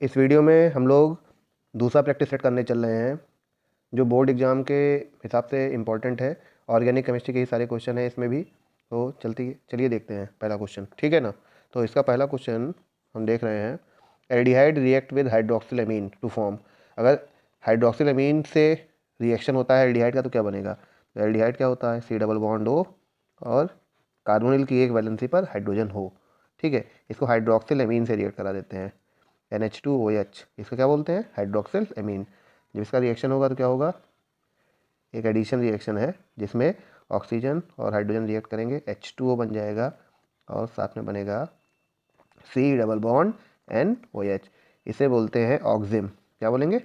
इस वीडियो में हम लोग दूसरा प्रैक्टिस सेट करने चल रहे हैं जो बोर्ड एग्ज़ाम के हिसाब से इम्पॉर्टेंट है। ऑर्गेनिक केमिस्ट्री के ही सारे क्वेश्चन हैं इसमें भी। तो चलिए देखते हैं पहला क्वेश्चन, ठीक है ना। तो इसका पहला क्वेश्चन हम देख रहे हैं, aldehyde react with hydroxyl amine to form. अगर हाइड्रोक्सिल अमीन से रिएक्शन होता है एल्डिहाइड का तो क्या बनेगा। तो एल्डिहाइड क्या होता है, सी डबल बॉन्ड हो और कार्बोनिल की एक वैलेंसी पर हाइड्रोजन हो, ठीक है। इसको हाइड्रोक्सिल अमीन से रिएक्ट करा देते हैं, NH2OH। इसको क्या बोलते हैं, हाइड्रोक्सिल अमीन। जब इसका रिएक्शन होगा तो क्या होगा, एक एडिशन रिएक्शन है जिसमें ऑक्सीजन और हाइड्रोजन रिएक्ट करेंगे, H2O बन जाएगा और साथ में बनेगा C डबल बॉन्ड NOH। इसे बोलते हैं ऑक्जिम। क्या बोलेंगे,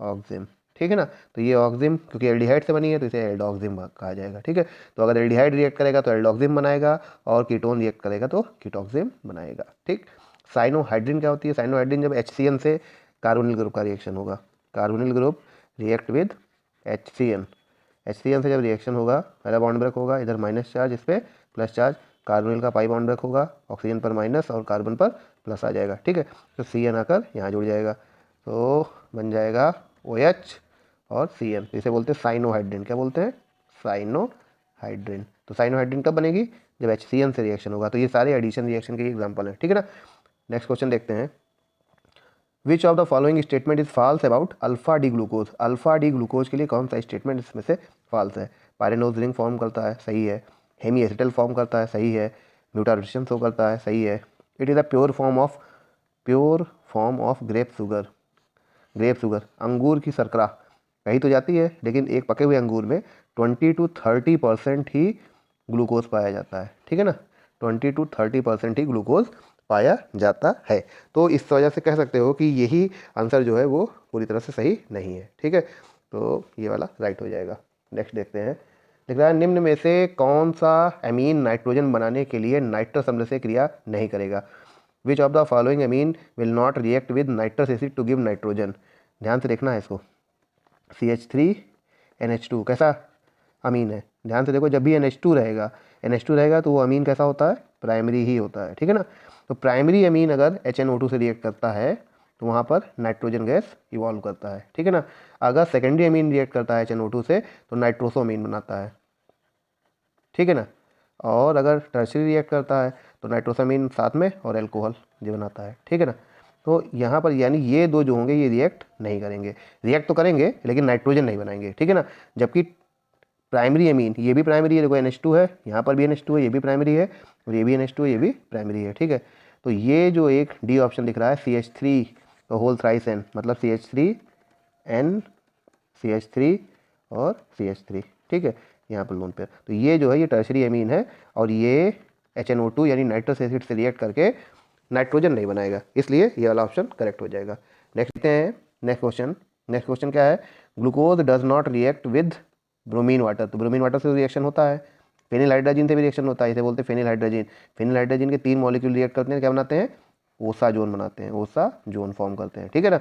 ऑक्जिम, ठीक है ना। तो ये ऑक्जिम क्योंकि एल्डिहाइड से बनी है तो इसे एल्डोक्सिम कहा जाएगा, ठीक है। तो अगर एल्डिहाइड रिएक्ट करेगा तो एल्डोक्सिम बनाएगा और कीटोन रिएक्ट करेगा तो कीटोक्सिम बनाएगा, ठीक। साइनोहाइड्रिन क्या होती है, साइनोहाइड्रिन जब HCN से कार्बोनिल ग्रुप का रिएक्शन होगा, carbonyl group react with HCN, HCN से जब रिएक्शन होगा पहला बॉन्ड ब्रेक होगा, इधर माइनस चार्ज, इस पर प्लस चार्ज, कार्बोनिल का पाई बॉन्ड ब्रेक होगा, ऑक्सीजन पर माइनस और कार्बन पर प्लस आ जाएगा, ठीक है। तो CN आकर यहाँ जुड़ जाएगा तो बन जाएगा OH और CN। इसे बोलते हैं साइनोहाइड्रिन। क्या बोलते हैं, साइनोहाइड्रिन। तो साइनोहाइड्रिन कब बनेगी, जब HCN से रिएक्शन होगा। तो ये सारे एडिशन रिएक्शन के एग्जाम्पल हैं, ठीक है ना। नेक्स्ट क्वेश्चन देखते हैं, which of the following statement is false about alpha D glucose. Alpha D glucose के लिए कौन सा स्टेटमेंट इसमें से फॉल्स है। पायरेनोज रिंग फॉर्म करता है, सही है। हेमी एसिटल फॉर्म करता है, सही है। म्यूटारेशन शो करता है, सही है। It is a pure form of grape sugar. Grape sugar अंगूर की शर्करा कही तो जाती है, लेकिन एक पके हुए अंगूर में 20 to 30% ही ग्लूकोज पाया जाता है, ठीक है ना। 20 to 30% ही ग्लूकोज पाया जाता है। तो इस वजह से कह सकते हो कि यही आंसर जो है वो पूरी तरह से सही नहीं है, ठीक है। तो ये वाला राइट हो जाएगा। नेक्स्ट देखते हैं, लिख रहा है निम्न में से कौन सा एमीन नाइट्रोजन बनाने के लिए नाइट्रस अम्ल से क्रिया नहीं करेगा। Which of the following amine will not react with nitrous acid to give nitrogen. ध्यान से देखना है इसको, CH3NH2 कैसा अमीन है, ध्यान से देखो। जब भी NH2 रहेगा तो वो अमीन कैसा होता है, प्राइमरी ही होता है, ठीक है ना। तो प्राइमरी अमीन अगर HNO2 से रिएक्ट करता है तो वहाँ पर नाइट्रोजन गैस इवॉल्व करता है, ठीक है ना। अगर सेकेंडरी अमीन रिएक्ट करता है HNO2 से तो नाइट्रोसो अमीन बनाता है, ठीक है ना। और अगर टर्शरी रिएक्ट करता है तो नाइट्रोसामीन साथ में और एल्कोहल जो बनाता है, ठीक है ना। तो यहाँ पर यानी ये दो जो होंगे ये रिएक्ट नहीं करेंगे, रिएक्ट तो करेंगे लेकिन नाइट्रोजन नहीं बनाएंगे, ठीक है ना। जबकि प्राइमरी अमीन, ये भी प्राइमरी है, देखो NH2 है, यहाँ पर भी NH2 है, ये भी प्राइमरी है, और ये भी NH2 है, ये भी प्राइमरी है, ठीक है। तो ये जो एक डी ऑप्शन दिख रहा है CH3 तो होल थ्राइस N मतलब CH3N CH3 और CH3, ठीक है, यहाँ पर लोन पेयर। तो ये जो है ये टर्शरी अमीन है और ये HNO2 यानी नाइट्रस एसिड से रिएक्ट करके नाइट्रोजन नहीं बनाएगा, इसलिए ये वाला ऑप्शन करेक्ट हो जाएगा। नेक्स्ट देखते हैं नेक्स्ट क्वेश्चन क्या है, glucose does not react with bromine water. तो ब्रोमीन वाटर से रिएक्शन होता है, फेनिल हाइड्रोजन से भी रिएक्शन होता है, इसे बोलते हैं फेनिल हाइड्रोजन। फेनिल हाइड्रोजन के 3 मॉलिक्यूल रिएक्ट करते हैं, क्या बनाते हैं, ओसा जोन बनाते हैं, ओसा जोन फॉर्म करते हैं, ठीक है ना।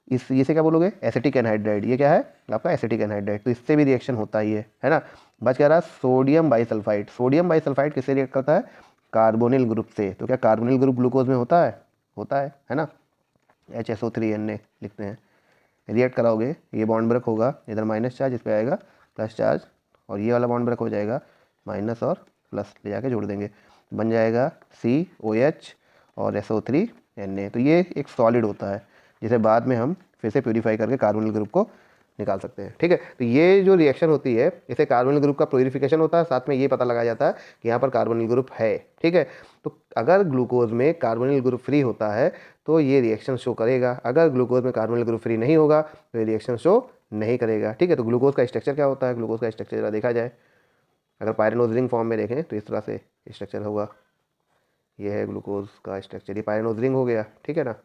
इसे क्या बोलोगे, एसिटिक एनहाइड्राइड। ये क्या है आपका एसिटिक एनहाइड्राइड, तो इससे भी रिएक्शन होता ही है ना। बच कह रहा है सोडियम बाइसल्फाइड। सोडियम बाइसल्फाइड किससे रिएक्ट करता है, कार्बोनिल ग्रुप से। तो क्या कार्बोनिल ग्रुप ग्लूकोज में होता है ना। HSO3Na लिखते हैं, रिएक्ट कराओगे ये बॉन्ड ब्रेक होगा, इधर माइनस चार्ज, इस पर आएगा प्लस चार्ज, और ये वाला बॉन्ड ब्रेक हो जाएगा माइनस और प्लस ले जाके जोड़ देंगे, बन जाएगा COH और SO3Na। तो ये एक सॉलिड होता है जिसे बाद में हम फिर से प्यूरीफाई करके कार्बोनिल ग्रुप को निकाल सकते हैं, ठीक है। तो ये जो रिएक्शन होती है इसे कार्बोनिल ग्रुप का प्यूरिफिकेशन होता है, साथ में ये पता लगाया जाता है कि यहाँ पर कार्बोनिल ग्रुप है, ठीक है। तो अगर ग्लूकोज में कार्बोनिल ग्रुप फ्री होता है तो ये रिएक्शन शो करेगा, अगर ग्लूकोज में कार्बोनिल ग्रुप फ्री नहीं होगा तो ये रिएक्शन शो नहीं करेगा, ठीक है। तो ग्लूकोज का स्ट्रक्चर क्या होता है, ग्लूकोज का स्ट्रक्चर जरा देखा जाए, अगर पायरेनोज रिंग फॉर्म में देखें तो इस तरह से स्ट्रक्चर होगा, ये है ग्लूकोज का स्ट्रक्चर, ये पायरेनोज रिंग हो गया, ठीक है ना।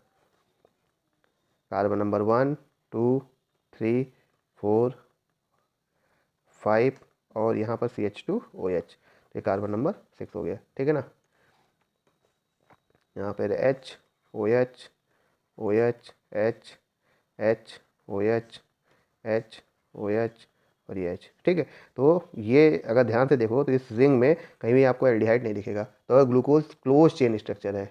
कार्बन नंबर 1 2 3 4 5 और यहाँ पर CH2OH, ये कार्बन नंबर 6 हो गया, ठीक है ना। यहाँ पर H OH OH H H OH H OH और ये H, ठीक है। तो ये अगर ध्यान से देखो तो इस रिंग में कहीं भी आपको एल्डिहाइड नहीं दिखेगा। तो अगर ग्लूकोज क्लोज चेन स्ट्रक्चर है,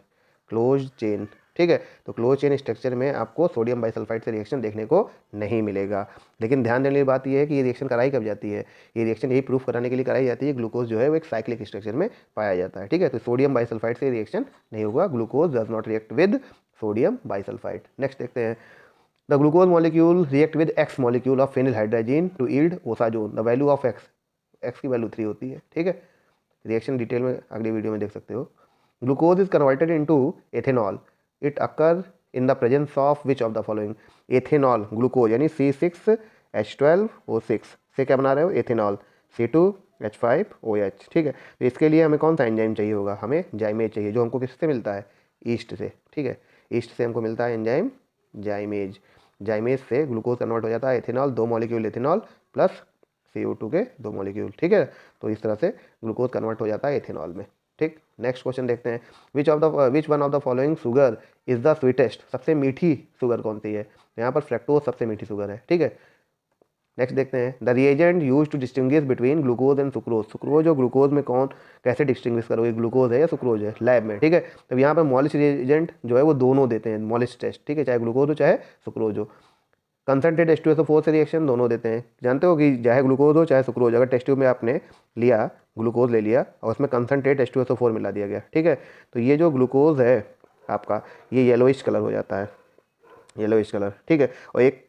क्लोज चेन ठीक है। तो क्लोज चेन स्ट्रक्चर में आपको सोडियम बाइसल्फाइड से रिएक्शन देखने को नहीं मिलेगा। लेकिन ध्यान देने वाली बात यह है कि ये रिएक्शन कराई कब जाती है, ये रिएक्शन यही प्रूफ कराने के लिए कराई जाती है ग्लूकोज जो है वो एक साइक्लिक स्ट्रक्चर में पाया जाता है। ठीक है, तो सोडियम बाइसल्फाइड से रिएक्शन नहीं होगा, glucose does not react with sodium bisulphide. Next देखते हैं, the glucose molecule react with X molecule of phenylhydrazine to yield osazone, the value of X की वैल्यू 3 होती है। ठीक है, रिएक्शन डिटेल में अगली वीडियो में देख सकते हो। Glucose is converted into ethanol, it occur in the presence of which of the following. Ethanol glucose यानी C6H12O6 से क्या बना रहे हो, एथेनॉल, C2H5OH। ठीक है, तो इसके लिए हमें कौन सा एंजाइम चाहिए होगा, हमें जाइमेज चाहिए, जो हमको किससे मिलता है, ईस्ट से। ठीक है, ईस्ट से हमको मिलता है एंजाइम जाइमेज। जाइमेज से ग्लूकोज कन्वर्ट हो जाता है ethanol, 2 molecule ethanol plus CO2 के 2 मॉलिक्यूल। ठीक है, तो इस तरह से ग्लूकोज कन्वर्ट हो जाता है एथेनॉल में। ठीक, नेक्स्ट क्वेश्चन देखते हैं, which one of the following sugar is the sweetest, सबसे मीठी शुगर कौन सी है। यहाँ पर फ्रैक्टोज सबसे मीठी शुगर है। ठीक है, नेक्स्ट देखते हैं, the reagent use to distinguish between glucose and sucrose. Sucrose और ग्लूकोज में कौन कैसे डिस्टिंग्विश करोगे, ग्लूकोज है या सुक्रोज है, लैब में। ठीक है, तो यहाँ पर मॉलिश रिएजेंट जो है वो दोनों देते हैं, मॉलिश टेस्ट। ठीक है, चाहे ग्लूकोज हो चाहे सुक्रोज हो। कंसनट्रेट H2SO4 से रिएक्शन दोनों देते हैं, जानते हो कि चाहे ग्लूकोज हो चाहे सुक्रोज, अगर टेस्ट ट्यूब में आपने लिया ग्लूकोज ले लिया और उसमें कंसनट्रेट H2SO4 मिला दिया गया। ठीक है, तो ये जो ग्लूकोज है आपका ये येलोइश कलर हो जाता है, येलोइश कलर। ठीक है, और एक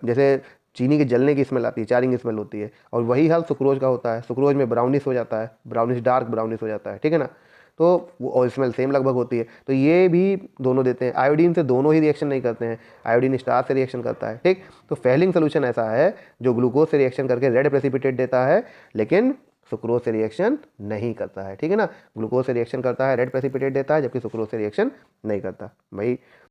जैसे चीनी के जलने की स्मेल आती है, चारिंग स्मेल होती है, और वही हाल सुक्रोज का होता है। सुक्रोज में ब्राउनिश हो जाता है, ब्राउनिश डार्क ब्राउनिश हो जाता है। ठीक है ना, तो वो और स्मेल सेम लगभग होती है। तो ये भी दोनों देते हैं। आयोडीन से दोनों ही रिएक्शन नहीं करते हैं, आयोडीन स्टार से रिएक्शन करता है। ठीक, तो फेलिंग सोल्यूशन ऐसा है जो ग्लूकोज से रिएक्शन करके रेड प्रेसिपिटेट देता है, लेकिन सुक्रोज से रिएक्शन नहीं करता है। ठीक है ना, ग्लूकोज से रिएक्शन करता है रेड प्रेसिपिटेट देता है, जबकि सुक्रोज से रिएक्शन नहीं करता। भाई